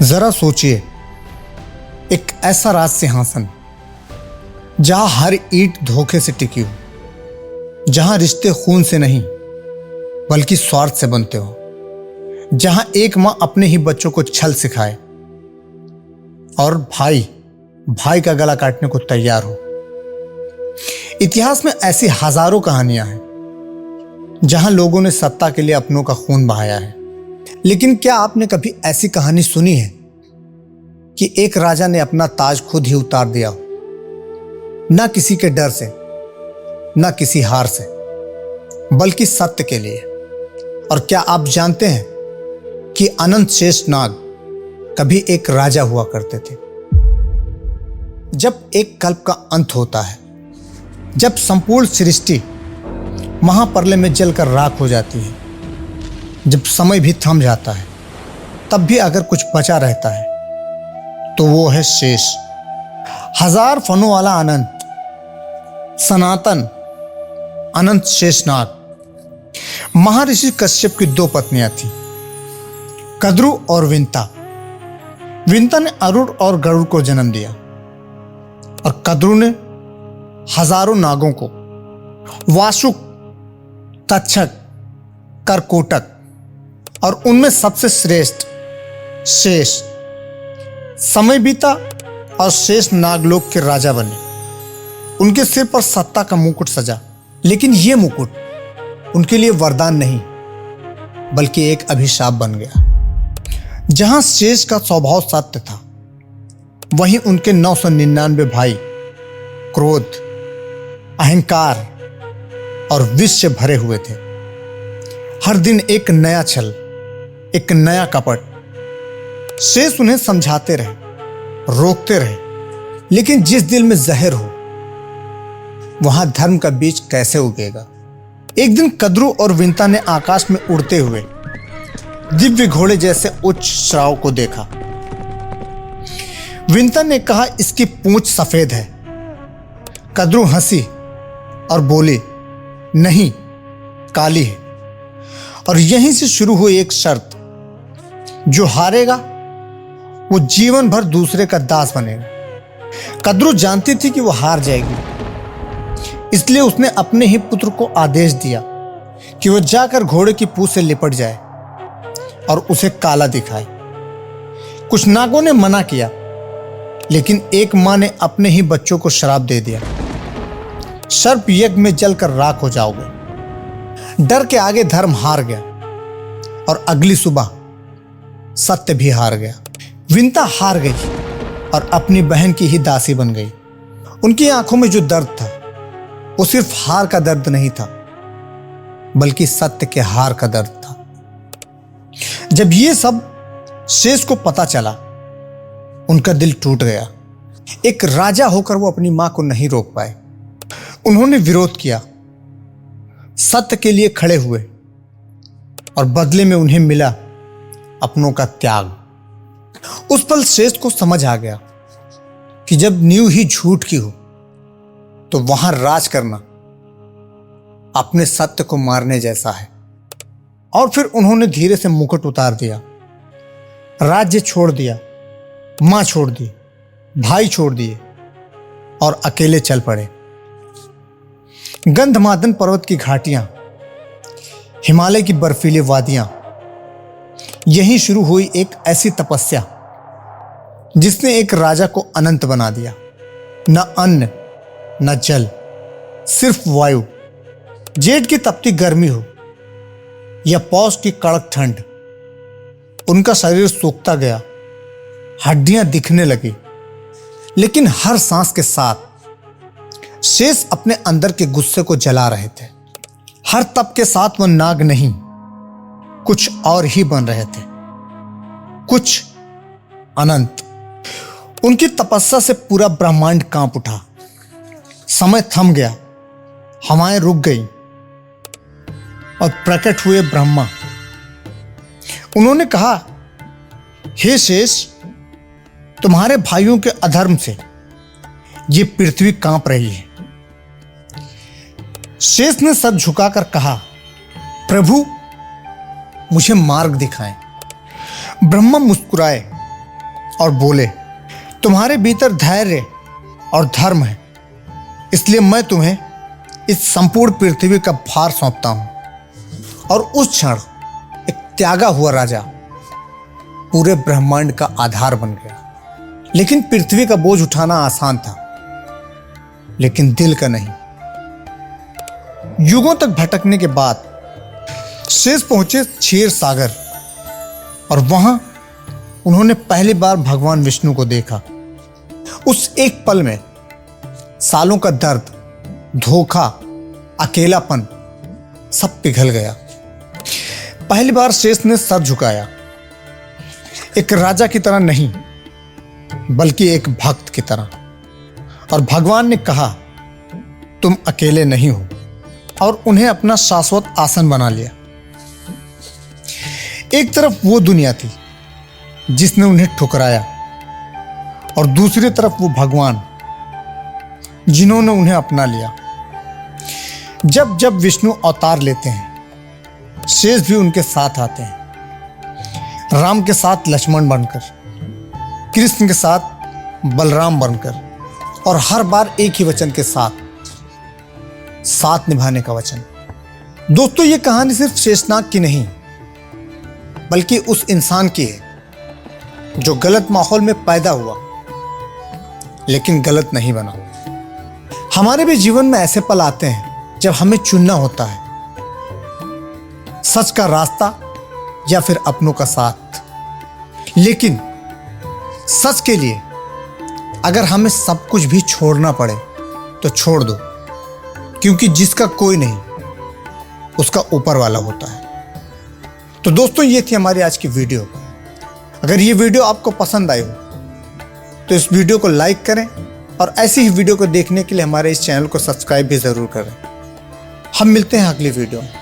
जरा सोचिए, एक ऐसा राज सिंहासन जहां हर ईंट धोखे से टिकी हो, जहां रिश्ते खून से नहीं बल्कि स्वार्थ से बनते हो, जहां एक मां अपने ही बच्चों को छल सिखाए और भाई भाई का गला काटने को तैयार हो। इतिहास में ऐसी हजारों कहानियां हैं जहां लोगों ने सत्ता के लिए अपनों का खून बहाया है। लेकिन क्या आपने कभी ऐसी कहानी सुनी है कि एक राजा ने अपना ताज खुद ही उतार दिया हो, ना किसी के डर से, ना किसी हार से, बल्कि सत्य के लिए? और क्या आप जानते हैं कि अनंत शेष नाग कभी एक राजा हुआ करते थे? जब एक कल्प का अंत होता है, जब संपूर्ण सृष्टि महाप्रलय में जलकर राख हो जाती है, जब समय भी थम जाता है, तब भी अगर कुछ बचा रहता है तो वो है शेष। हजार फनों वाला अनंत, सनातन अनंत शेषनाग। महर्षि कश्यप की दो पत्नियां थीं, कद्रु और विंता। विंता ने अरुण और गरुड़ को जन्म दिया और कद्रु ने हजारों नागों को, वासुक, तक्षक, करकोटक और उनमें सबसे श्रेष्ठ शेष। समय बीता और शेष नागलोक के राजा बने। उनके सिर पर सत्ता का मुकुट सजा, लेकिन यह मुकुट उनके लिए वरदान नहीं बल्कि एक अभिशाप बन गया। जहां शेष का स्वभाव सत्य था, वहीं उनके 999 भाई क्रोध, अहंकार और विष से भरे हुए थे। हर दिन एक नया छल, एक नया कपट। शेष उन्हें समझाते रहे, रोकते रहे, लेकिन जिस दिल में जहर हो वहां धर्म का बीज कैसे उगेगा? एक दिन कद्रु और विंता ने आकाश में उड़ते हुए दिव्य घोड़े जैसे उच्च श्राव को देखा। विंता ने कहा, इसकी पूंछ सफेद है। कद्रु हंसी और बोली, नहीं, काली है। और यहीं से शुरू हुई एक शर्त, जो हारेगा वो जीवन भर दूसरे का दास बनेगा। कद्रु जानती थी कि वो हार जाएगी, इसलिए उसने अपने ही पुत्र को आदेश दिया कि वो जाकर घोड़े की पूंछ से लिपट जाए और उसे काला दिखाए। कुछ नागों ने मना किया, लेकिन एक मां ने अपने ही बच्चों को श्राप दे दिया, सर्प यज्ञ में जलकर राख हो जाओगे। डर के आगे धर्म हार गया और अगली सुबह सत्य भी हार गया। विंता हार गई और अपनी बहन की ही दासी बन गई। उनकी आंखों में जो दर्द था, वो सिर्फ हार का दर्द नहीं था बल्कि सत्य के हार का दर्द था। जब ये सब शेष को पता चला, उनका दिल टूट गया। एक राजा होकर वो अपनी मां को नहीं रोक पाए। उन्होंने विरोध किया, सत्य के लिए खड़े हुए और बदले में उन्हें मिला अपनों का त्याग। उस पल शेष को समझ आ गया कि जब नींव ही झूठ की हो तो वहां राज करना अपने सत्य को मारने जैसा है। और फिर उन्होंने धीरे से मुकुट उतार दिया, राज्य छोड़ दिया, मां छोड़ दी, भाई छोड़ दिए और अकेले चल पड़े। गंधमादन पर्वत की घाटियां, हिमालय की बर्फीली वादियां, यहीं शुरू हुई एक ऐसी तपस्या जिसने एक राजा को अनंत बना दिया। न अन्न, न जल, सिर्फ वायु। जेठ की तपती गर्मी हो या पौष की कड़क ठंड, उनका शरीर सूखता गया, हड्डियां दिखने लगी। लेकिन हर सांस के साथ शेष अपने अंदर के गुस्से को जला रहे थे। हर तप के साथ वह नाग नहीं, कुछ और ही बन रहे थे, कुछ अनंत। उनकी तपस्या से पूरा ब्रह्मांड कांप उठा। समय थम गया, हवाएं रुक गई और प्रकट हुए ब्रह्मा। उन्होंने कहा, हे शेष, तुम्हारे भाइयों के अधर्म से ये पृथ्वी कांप रही है। शेष ने सर झुकाकर कहा, प्रभु, मुझे मार्ग दिखाएं। ब्रह्मा मुस्कुराए और बोले, तुम्हारे भीतर धैर्य और धर्म है, इसलिए मैं तुम्हें इस संपूर्ण पृथ्वी का भार सौंपता हूं। और उस क्षण एक त्यागा हुआ राजा पूरे ब्रह्मांड का आधार बन गया। लेकिन पृथ्वी का बोझ उठाना आसान था, लेकिन दिल का नहीं। युगों तक भटकने के बाद शेष पहुंचे क्षीर सागर, और वहां उन्होंने पहली बार भगवान विष्णु को देखा। उस एक पल में सालों का दर्द, धोखा, अकेलापन सब पिघल गया। पहली बार शेष ने सर झुकाया, एक राजा की तरह नहीं बल्कि एक भक्त की तरह। और भगवान ने कहा, तुम अकेले नहीं हो, और उन्हें अपना शाश्वत आसन बना लिया। एक तरफ वो दुनिया थी जिसने उन्हें ठुकराया, और दूसरी तरफ वो भगवान जिन्होंने उन्हें अपना लिया। जब जब विष्णु अवतार लेते हैं, शेष भी उनके साथ आते हैं। राम के साथ लक्ष्मण बनकर, कृष्ण के साथ बलराम बनकर, और हर बार एक ही वचन के साथ निभाने का वचन। दोस्तों, ये कहानी सिर्फ शेषनाग की नहीं बल्कि उस इंसान की है जो गलत माहौल में पैदा हुआ लेकिन गलत नहीं बना। हमारे भी जीवन में ऐसे पल आते हैं जब हमें चुनना होता है, सच का रास्ता या फिर अपनों का साथ। लेकिन सच के लिए अगर हमें सब कुछ भी छोड़ना पड़े तो छोड़ दो, क्योंकि जिसका कोई नहीं उसका ऊपर वाला होता है। तो दोस्तों, ये थी हमारी आज की वीडियो। अगर ये वीडियो आपको पसंद आई हो तो इस वीडियो को लाइक करें, और ऐसी ही वीडियो को देखने के लिए हमारे इस चैनल को सब्सक्राइब भी ज़रूर करें। हम मिलते हैं अगली वीडियो में।